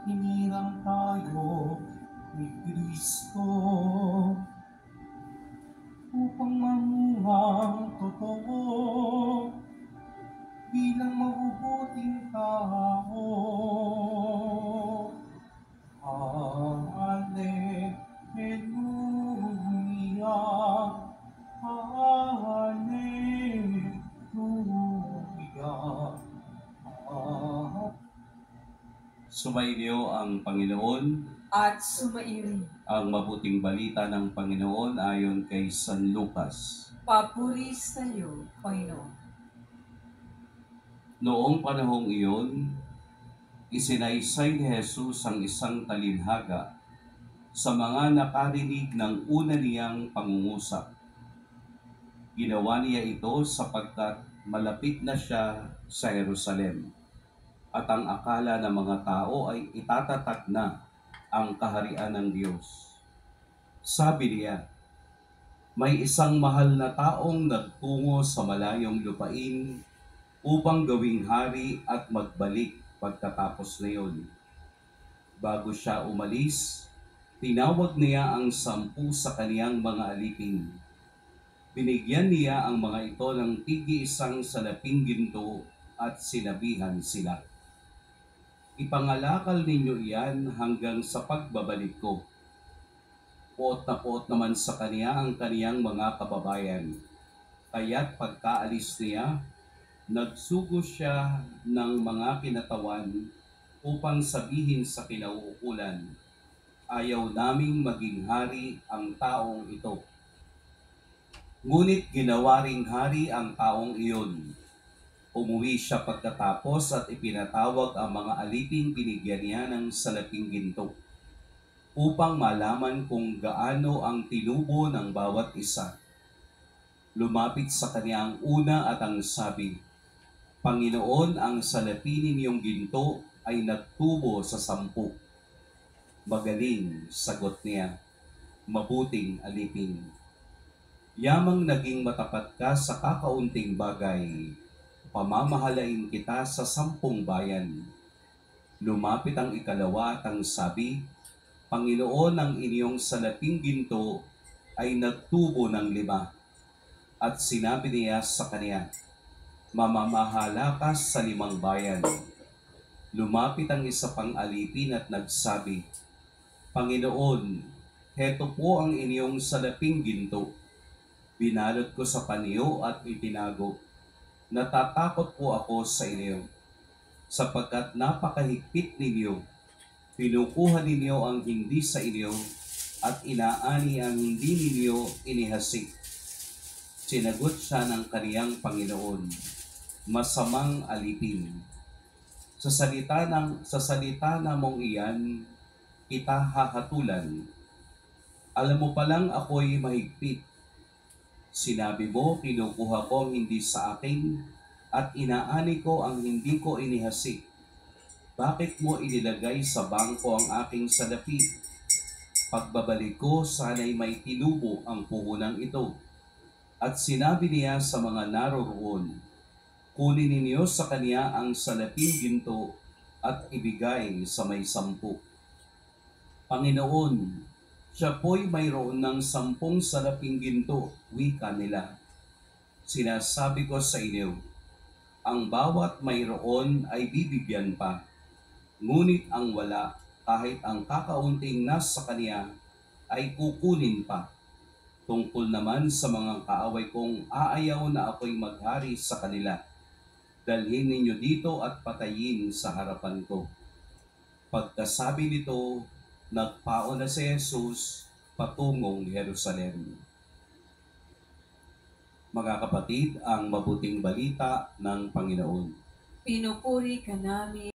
Hinirang tayo ni Kristo upang mamuhang totoo bilang mabubuting tao. Hallelujah, Hallelujah. Sumainyo ang Panginoon. At sumairin. Ang mabuting balita ng Panginoon ayon kay San Lucas. Papuri sa iyo, Panginoon. Noong panahong iyon, isinaysay ni Jesus ang isang talinhaga sa mga nakarinig ng una niyang pangungusap. Ginawa niya ito sapagkat malapit na siya sa Jerusalem, at ang akala ng mga tao ay itatatag na ang kaharian ng Diyos. Sabi niya, may isang mahal na taong nagtungo sa malayong lupain upang gawing hari at magbalik pagkatapos na yun. Bago siya umalis, tinawag niya ang 10 sa kaniyang mga alipin. Binigyan niya ang mga ito ng tig-iisang salaping ginto at sinabihan sila, ipangalakal ninyo iyan hanggang sa pagbabalik ko. Poot na poot naman sa kaniya ang kaniyang mga kababayan. Kaya't pagkaalis niya, nagsugo siya ng mga kinatawan upang sabihin sa kinauukulan, ayaw naming maging hari ang taong ito. Ngunit ginawa ring hari ang taong iyon. Umuwi siya pagkatapos at ipinatawag ang mga aliping binigyan niya ng salaping ginto upang malaman kung gaano ang tinubo ng bawat isa. Lumapit sa kanya ang una at ang sabi, Panginoon, ang salapi ninyong ginto ay nagtubo sa 10. Magaling, sagot niya, mabuting alipin. Yamang naging matapat ka sa kakaunting bagay, pamamahalain kita sa 10 bayan. Lumapit ang ikalawa at ang sabi, Panginoon, ang inyong salaping ginto ay nagtubo ng 5. At sinabi niya sa kanya, mamamahala ka sa 5 bayan. Lumapit ang isa pang alipin at nagsabi, Panginoon, heto po ang inyong salaping ginto. Binalot ko sa panyo at itinago. Natatakot po ako sa inyo, sapagkat napakahigpit ninyo. Pinukuha ninyo ang hindi sa inyo at inaani ang hindi ninyo inihasik. Sinagot siya ng kaniyang Panginoon, masamang alipin. Sa salita na mong iyan, kita hahatulan. Alam mo palang ako'y mahigpit. Sinabi mo, kinukuha ko ang hindi sa akin at inaani ko ang hindi ko inihasik. Bakit mo inilagay sa bangko ang aking salapi? Pagbabalik ko, sana'y may tinubo ang puhunan ito. At sinabi niya sa mga naroroon, kunin ninyo sa kanya ang salaping ginto at ibigay sa may 10. Panginoon, siya po'y mayroon ng 10 salaping ginto, wika nila. Sinasabi ko sa inyo, ang bawat mayroon ay bibigyan pa. Ngunit ang wala, kahit ang kakaunting nasa kaniya, ay kukunin pa. Tungkol naman sa mga kaaway kong aayaw na ako'y maghari sa kanila, dalhin ninyo dito at patayin sa harapan ko. Pagkasabi nito, nagpaon na si Jesus patungong Jerusalem. Mga kapatid, ang mabuting balita ng Panginoon. Pinupuri ka namin,